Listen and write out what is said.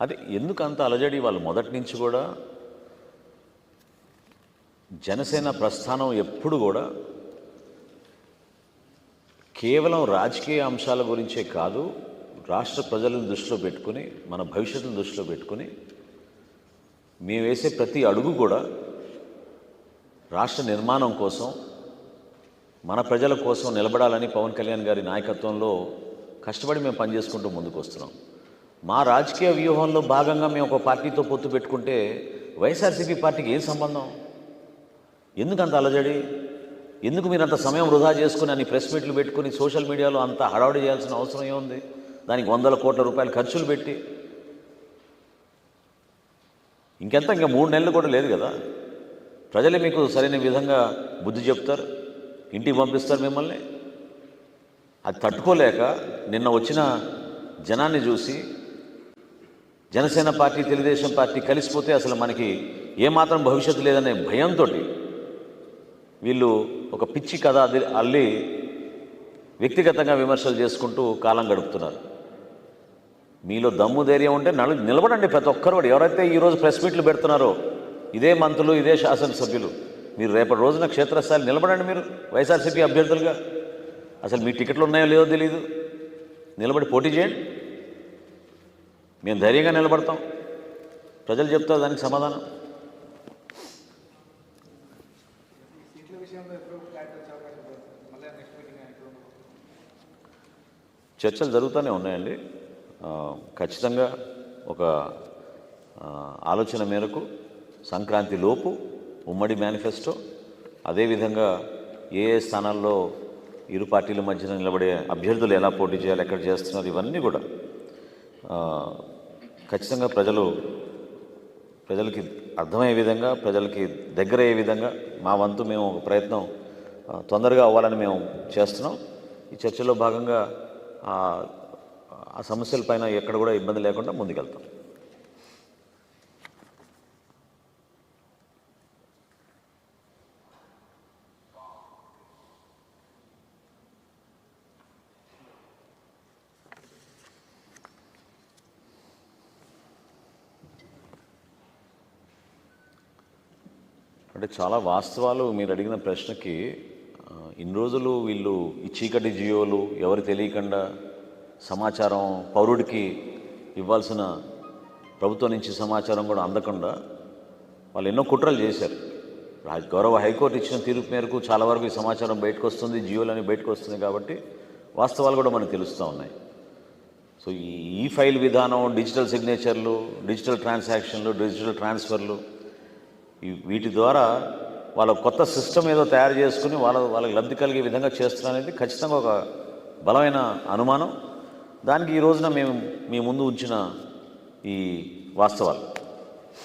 అది ఎందుకు అంత అలజడి? వాళ్ళు మొదటి నుంచి కూడా జనసేన ప్రస్థానం ఎప్పుడు కూడా కేవలం రాజకీయ అంశాల గురించే కాదు, రాష్ట్ర ప్రజలను దృష్టిలో పెట్టుకుని, మన భవిష్యత్తును దృష్టిలో పెట్టుకుని మేము వేసే ప్రతి అడుగు కూడా రాష్ట్ర నిర్మాణం కోసం, మన ప్రజల కోసం నిలబడాలని పవన్ కళ్యాణ్ గారి నాయకత్వంలో కష్టపడి మేము పనిచేసుకుంటూ ముందుకు వస్తున్నాం. మా రాజకీయ వ్యూహంలో భాగంగా మేము ఒక పార్టీతో పొత్తు పెట్టుకుంటే వైఎస్ఆర్సీపీ పార్టీకి ఏం సంబంధం? ఎందుకు అంత అలజడి? ఎందుకు మీరు అంత సమయం వృధా చేసుకుని అన్ని ప్రెస్ మీట్లు పెట్టుకుని సోషల్ మీడియాలో అంత హడావుడి చేయాల్సిన అవసరం ఏముంది? దానికి 100 కోట్ల రూపాయలు ఖర్చులు పెట్టి ఇంకా 3 నెలలు కూడా లేదు కదా. ప్రజలే మీకు సరైన విధంగా బుద్ధి చెప్తారు, ఇంటికి పంపిస్తారు మిమ్మల్ని. అది తట్టుకోలేక నిన్న వచ్చిన జనాన్ని చూసి జనసేన పార్టీ, తెలుగుదేశం పార్టీ కలిసిపోతే అసలు మనకి ఏమాత్రం భవిష్యత్తు లేదనే భయంతో వీళ్ళు ఒక పిచ్చి కథ అల్లి వ్యక్తిగతంగా విమర్శలు చేసుకుంటూ కాలం గడుపుతున్నారు. మీలో దమ్ము ధైర్యం ఉంటే నిలబడండి. ప్రతి ఒక్కరు కూడా ఎవరైతే ఈరోజు ప్రెస్ మీట్లు పెడుతున్నారో ఇదే మంత్రులు, ఇదే శాసనసభ్యులు, మీరు రేపటి రోజున క్షేత్రస్థాయిలో నిలబడండి. మీరు వైఎస్ఆర్సీపీ అభ్యర్థులుగా అసలు మీ టికెట్లు ఉన్నాయో లేదో తెలియదు, నిలబడి పోటీ చేయండి. మేము ధైర్యంగా నిలబడతాం. ప్రజలు చెప్తారు దానికి సమాధానం. చర్చలు జరుగుతూనే ఉన్నాయండి. ఖచ్చితంగా ఒక ఆలోచన మేరకు సంక్రాంతి లోపు ఉమ్మడి మేనిఫెస్టో, అదేవిధంగా ఏ స్థానాల్లో ఇరు పార్టీల మధ్యన నిలబడే అభ్యర్థులు ఎలా పోటీ చేయాలి, ఎక్కడ చేస్తున్నారు, ఇవన్నీ కూడా ఖచ్చితంగా ప్రజలకి అర్థమయ్యే విధంగా, ప్రజలకి దగ్గరయ్యే విధంగా మా వంతు మేము ఒక ప్రయత్నం తొందరగా అవ్వాలని మేము చేస్తున్నాం. ఈ చర్చలో భాగంగా ఆ సమస్యలపైన ఎక్కడ కూడా ఇబ్బంది లేకుండా ముందుకెళ్తాం. అంటే చాలా వాస్తవాలు మీరు అడిగిన ప్రశ్నకి. ఇన్ని రోజులు వీళ్ళు ఈ చీకటి జియోలు, ఎవరు తెలియకుండా సమాచారం పౌరుడికి ఇవ్వాల్సిన ప్రభుత్వం నుంచి సమాచారం కూడా అందకుండా వాళ్ళు ఎన్నో కుట్రలు చేశారు. గౌరవ హైకోర్టు ఇచ్చిన తీర్పు మేరకు చాలా వరకు ఈ సమాచారం బయటకు వస్తుంది, జియోలని బయటకు వస్తుంది. కాబట్టి వాస్తవాలు కూడా మనకు తెలుస్తూ ఉన్నాయి. సో ఈ ఫైల్ విధానం, డిజిటల్ సిగ్నేచర్లు, డిజిటల్ ట్రాన్సాక్షన్లు, డిజిటల్ ట్రాన్స్ఫర్లు, వీటి ద్వారా వాళ్ళ కొత్త సిస్టమ్ ఏదో తయారు చేసుకుని వాళ్ళకి లబ్ధి కలిగే విధంగా చేస్తున్నారనేది ఖచ్చితంగా ఒక బలమైన అనుమానం. దానికి ఈ రోజున మేము మీ ముందు ఉంచిన ఈ వాస్తవాలు.